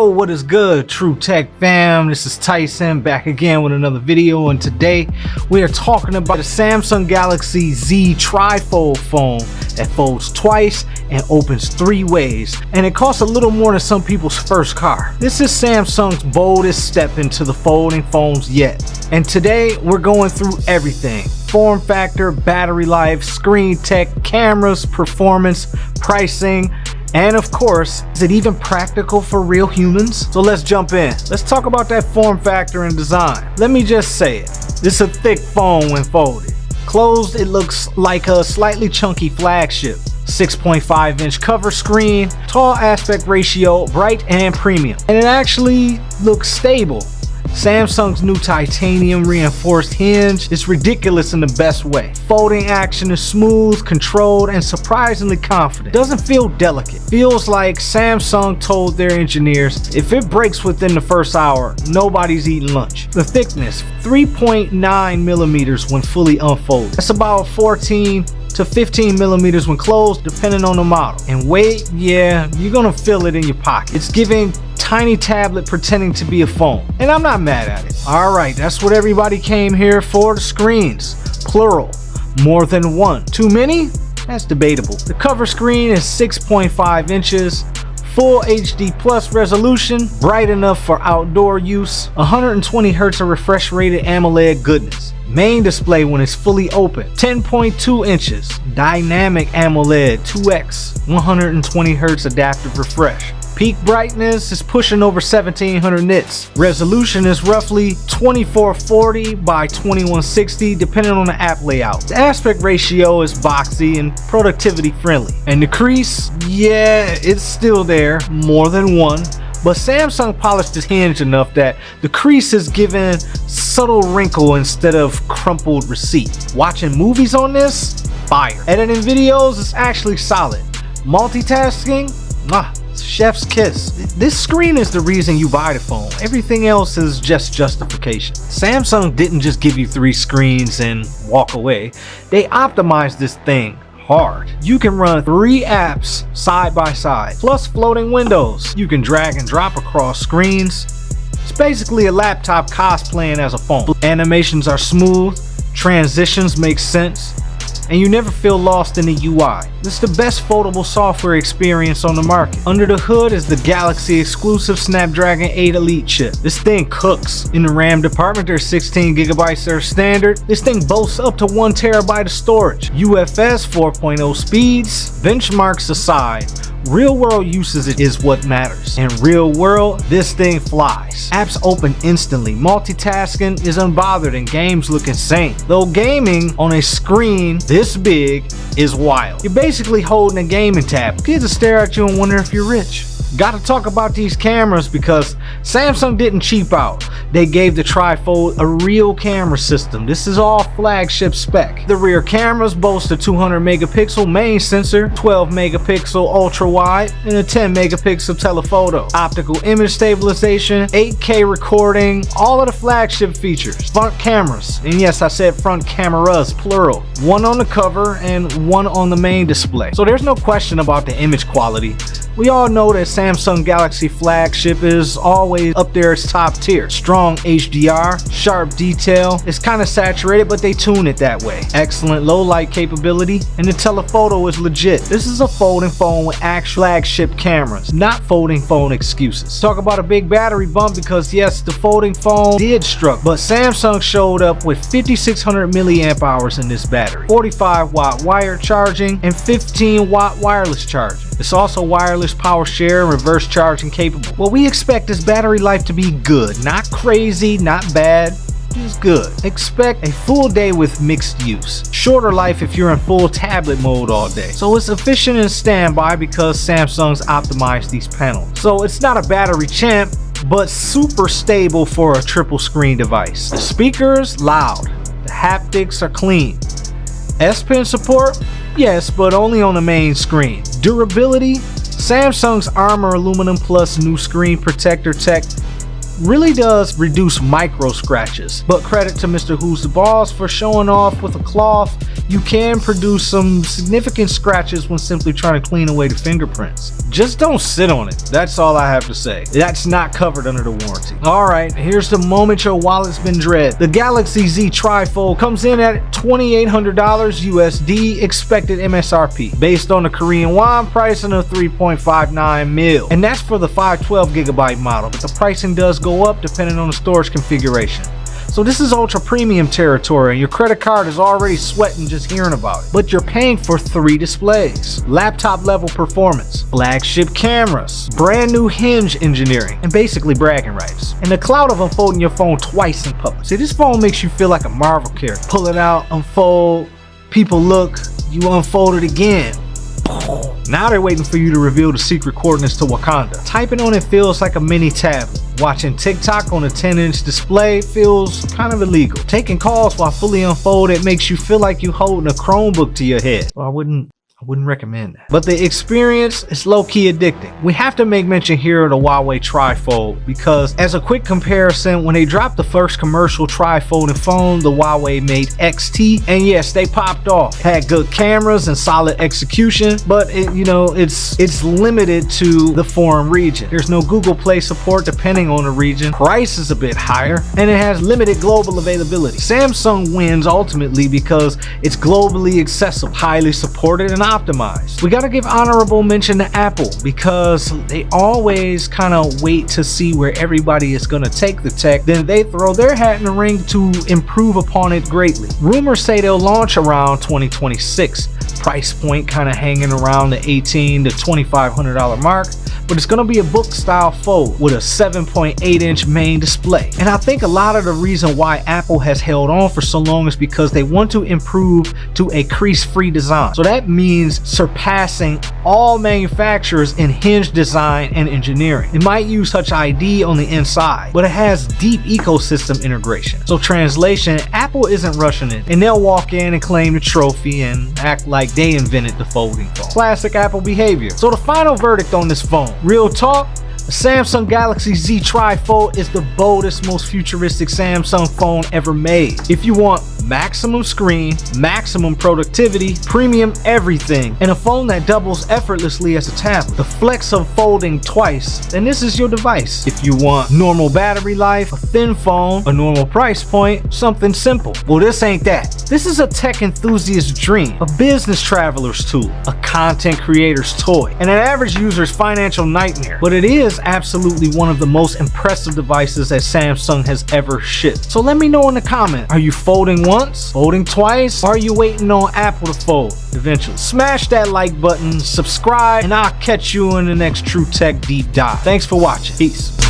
Yo, what is good, trutech fam? This is Tyson back again with another video, and today we are talking about the Samsung Galaxy Z TriFold phone that folds twice and opens 3 ways, and it costs a little more than some people's first car. This is Samsung's boldest step into the folding phones yet, and today we're going through everything: form factor, battery life, screen tech, cameras, performance, pricing, and of course, is it even practical for real humans? So let's jump in. Let's talk about that form factor and design. Let me just say it. This is a thick phone when folded. Closed, it looks like a slightly chunky flagship. 6.5-inch cover screen, tall aspect ratio, bright and premium. And it actually looks stable. Samsung's new titanium reinforced hinge is ridiculous in the best way. Folding action is smooth, controlled, and surprisingly confident. Doesn't feel delicate. Feels like Samsung told their engineers, if it breaks within the first hour, nobody's eating lunch. The thickness, 3.9 millimeters when fully unfolded. That's about 14 to 15 millimeters when closed, depending on the model. And weight, yeah, you're gonna feel it in your pocket. It's giving tiny tablet pretending to be a phone, and I'm not mad at it. Alright, that's what everybody came here for. The screens, plural, more than one. Too many? That's debatable. The cover screen is 6.5 inches, full HD plus resolution, bright enough for outdoor use, 120 Hz of refresh rated AMOLED goodness. Main display when it's fully open, 10.2 inches, dynamic AMOLED 2x, 120 Hz adaptive refresh. Peak brightness is pushing over 1700 nits. Resolution is roughly 2440 by 2160 depending on the app layout. The aspect ratio is boxy and productivity friendly. And the crease, yeah, it's still there, more than one. But Samsung polished its hinge enough that the crease is given subtle wrinkle instead of crumpled receipt. Watching movies on this? Fire. Editing videos is actually solid. Multitasking? Chef's kiss. This screen is the reason you buy the phone. Everything else is just justification. Samsung didn't just give you 3 screens and walk away. They optimized this thing hard. You can run 3 apps side by side, plus floating windows. You can drag and drop across screens. It's basically a laptop cosplaying as a phone. Animations are smooth, transitions make sense, and you never feel lost in the UI. This is the best foldable software experience on the market. Under the hood is the Galaxy exclusive Snapdragon 8 Elite chip. This thing cooks. In the RAM department, there's 16 gigabytes that are standard. This thing boasts up to 1 terabyte of storage. UFS 4.0 speeds. Benchmarks aside, real world usage is what matters. In real world, this thing flies. Apps open instantly. Multitasking is unbothered and games look insane. Though gaming on a screen this big is wild. You're basically holding a gaming tab. Kids will stare at you and wonder if you're rich. Gotta talk about these cameras because Samsung didn't cheap out. They gave the TriFold a real camera system. This is all flagship spec. The rear cameras boast a 200 megapixel main sensor, 12 megapixel ultra wide, and a 10 megapixel telephoto. Optical image stabilization, 8K recording, all of the flagship features. Front cameras, and yes, I said front cameras, plural. 1 on the cover and 1 on the main display. So there's no question about the image quality. We all know that Samsung Galaxy flagship is always up there as top tier. Strong HDR, sharp detail. It's kind of saturated, but they tune it that way. Excellent low light capability, and the telephoto is legit. This is a folding phone with actual flagship cameras, not folding phone excuses. Talk about a big battery bump because yes, the folding phone did struck, but Samsung showed up with 5600 milliamp hours in this battery, 45 watt wired charging, and 15 watt wireless charging. It's also wireless power share and reverse charging capable. Well, we expect this battery life to be good, not crazy, not bad, just good. Expect a full day with mixed use. Shorter life if you're in full tablet mode all day. So it's efficient in standby because Samsung's optimized these panels. So it's not a battery champ, but super stable for a triple screen device. The speakers, loud. The haptics are clean. S Pen support? Yes, but only on the main screen. Durability? Samsung's Armor Aluminum Plus new screen protector tech really does reduce micro scratches. But credit to Mr. Who's the Boss for showing off with a cloth. You can produce some significant scratches when simply trying to clean away the fingerprints. Just don't sit on it. That's all I have to say. That's not covered under the warranty. Alright, here's the moment your wallet's been dread. The Galaxy Z TriFold comes in at $2,800 USD expected MSRP based on the Korean won pricing of 3.59 mil. And that's for the 512GB model, but the pricing does go up depending on the storage configuration. So this is ultra premium territory and your credit card is already sweating just hearing about it. But you're paying for 3 displays, laptop level performance, flagship cameras, brand new hinge engineering, and basically bragging rights. And the clout of unfolding your phone twice in public. See, this phone makes you feel like a Marvel character. Pull it out, unfold, people look, you unfold it again. Now they're waiting for you to reveal the secret coordinates to Wakanda. Typing on it feels like a mini tablet. Watching TikTok on a 10-inch display feels kind of illegal. Taking calls while fully unfolded makes you feel like you're holding a Chromebook to your head. Well, I wouldn't recommend that. But the experience is low-key addicting. We have to make mention here of the Huawei TriFold because as a quick comparison, when they dropped the first commercial tri-folding phone, the Huawei Mate XT, and yes, they popped off. Had good cameras and solid execution, but it's limited to the foreign region. There's no Google Play support depending on the region. Price is a bit higher, and it has limited global availability. Samsung wins ultimately because it's globally accessible, highly supported, and optimized. We gotta give honorable mention to Apple because they always kind of wait to see where everybody is gonna take the tech, then they throw their hat in the ring to improve upon it greatly. Rumors say they'll launch around 2026. Price point kind of hanging around the $1,800 to $2,500 mark, but it's gonna be a book style fold with a 7.8-inch main display. And I think a lot of the reason why Apple has held on for so long is because they want to improve to a crease-free design. So that means surpassing all manufacturers in hinge design and engineering. It might use Touch ID on the inside, but it has deep ecosystem integration. So translation, Apple isn't rushing it, and they'll walk in and claim the trophy and act like they invented the folding phone. Classic Apple behavior. So the final verdict on this phone, real talk, the Samsung Galaxy Z TriFold is the boldest, most futuristic Samsung phone ever made. If you want maximum screen, maximum productivity, premium everything, and a phone that doubles effortlessly as a tablet, the flex of folding twice, then this is your device. If you want normal battery life, a thin phone, a normal price point, something simple. Well, this ain't that. This is a tech enthusiast's dream, a business traveler's tool, a content creator's toy, and an average user's financial nightmare. But it is absolutely one of the most impressive devices that Samsung has ever shipped. So let me know in the comments, are you folding once, folding twice, or are you waiting on Apple to fold eventually? Smash that like button, subscribe, and I'll catch you in the next True Tech Deep Dive. Thanks for watching. Peace.